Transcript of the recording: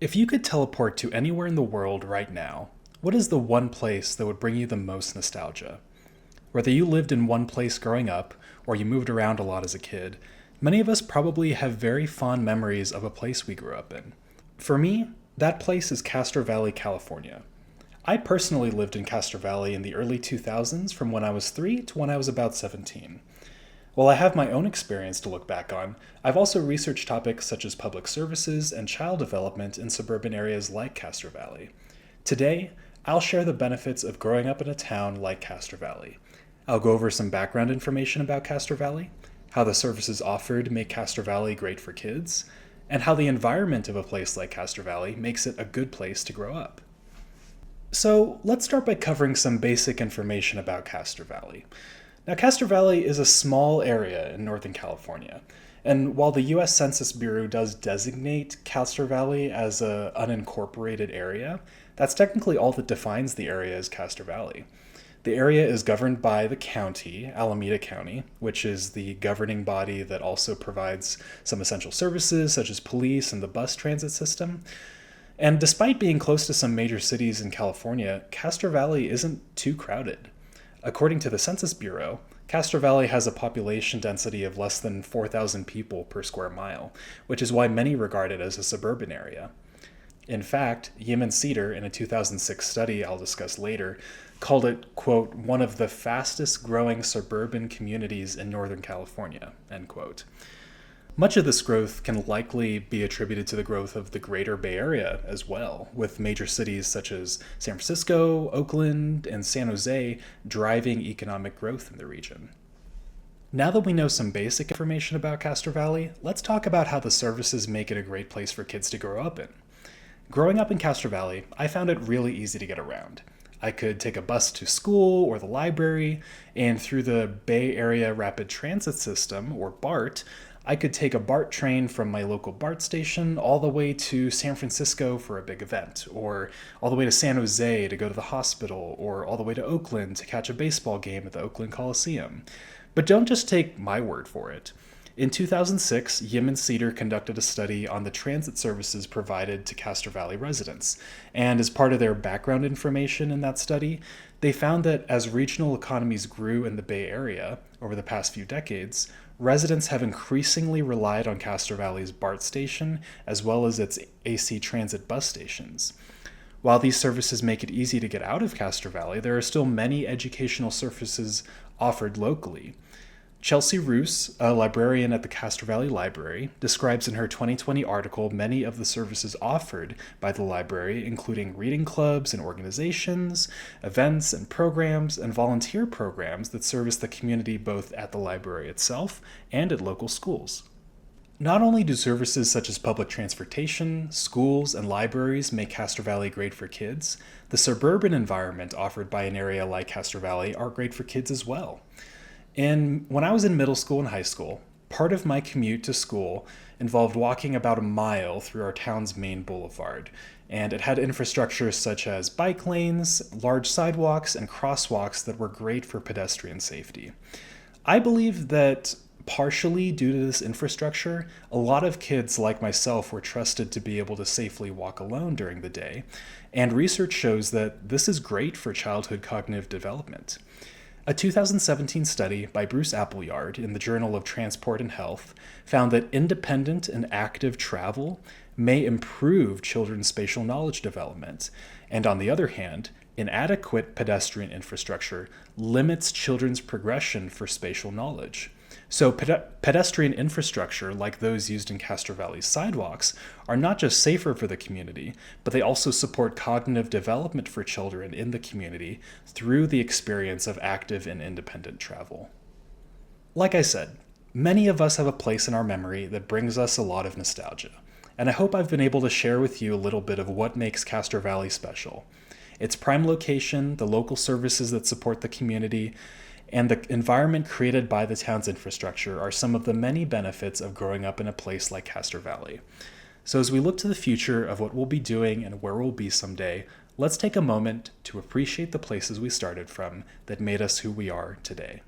If you could teleport to anywhere in the world right now, what is the one place that would bring you the most nostalgia? Whether you lived in one place growing up or you moved around a lot as a kid, many of us probably have very fond memories of a place we grew up in. For me, that place is Castro Valley, California. I personally lived in Castro Valley in the early 2000s from when I was 3 to when I was about 17. While I have my own experience to look back on, I've also researched topics such as public services and child development in suburban areas like Castro Valley. Today, I'll share the benefits of growing up in a town like Castro Valley. I'll go over some background information about Castro Valley, how the services offered make Castro Valley great for kids, and how the environment of a place like Castro Valley makes it a good place to grow up. So, let's start by covering some basic information about Castro Valley. Now, Castro Valley is a small area in Northern California, and while the US Census Bureau does designate Castro Valley as an unincorporated area, that's technically all that defines the area as Castro Valley. The area is governed by the county, Alameda County, which is the governing body that also provides some essential services such as police and the bus transit system. And despite being close to some major cities in California, Castro Valley isn't too crowded. According to the Census Bureau, Castro Valley has a population density of less than 4,000 people per square mile, which is why many regard it as a suburban area. In fact, Yemen Cedar, in a 2006 study I'll discuss later, called it, quote, one of the fastest growing suburban communities in Northern California, end quote. Much of this growth can likely be attributed to the growth of the greater Bay Area as well, with major cities such as San Francisco, Oakland, and San Jose driving economic growth in the region. Now that we know some basic information about Castro Valley, let's talk about how the services make it a great place for kids to grow up in. Growing up in Castro Valley, I found it really easy to get around. I could take a bus to school or the library, and through the Bay Area Rapid Transit System, or BART, I could take a BART train from my local BART station all the way to San Francisco for a big event, or all the way to San Jose to go to the hospital, or all the way to Oakland to catch a baseball game at the Oakland Coliseum. But don't just take my word for it. In 2006, Yemen Cedar conducted a study on the transit services provided to Castro Valley residents, and as part of their background information in that study, they found that as regional economies grew in the Bay Area over the past few decades, residents have increasingly relied on Castro Valley's BART station as well as its AC Transit bus stations. While these services make it easy to get out of Castro Valley, there are still many educational services offered locally. Chelsea Roos, a librarian at the Castro Valley Library, describes in her 2020 article many of the services offered by the library, including reading clubs and organizations, events and programs, and volunteer programs that service the community both at the library itself and at local schools. Not only do services such as public transportation, schools, and libraries make Castro Valley great for kids, the suburban environment offered by an area like Castro Valley are great for kids as well. And when I was in middle school and high school, part of my commute to school involved walking about a mile through our town's main boulevard, and it had infrastructure such as bike lanes, large sidewalks, and crosswalks that were great for pedestrian safety. I believe that partially due to this infrastructure, a lot of kids like myself were trusted to be able to safely walk alone during the day, and research shows that this is great for childhood cognitive development. A 2017 study by Bruce Appleyard in the Journal of Transport and Health found that independent and active travel may improve children's spatial knowledge development, and on the other hand, inadequate pedestrian infrastructure limits children's progression for spatial knowledge. So pedestrian infrastructure, like those used in Castro Valley's sidewalks, are not just safer for the community, but they also support cognitive development for children in the community through the experience of active and independent travel. Like I said, many of us have a place in our memory that brings us a lot of nostalgia, and I hope I've been able to share with you a little bit of what makes Castro Valley special. Its prime location, the local services that support the community, and the environment created by the town's infrastructure are some of the many benefits of growing up in a place like Castro Valley. So as we look to the future of what we'll be doing and where we'll be someday, let's take a moment to appreciate the places we started from that made us who we are today.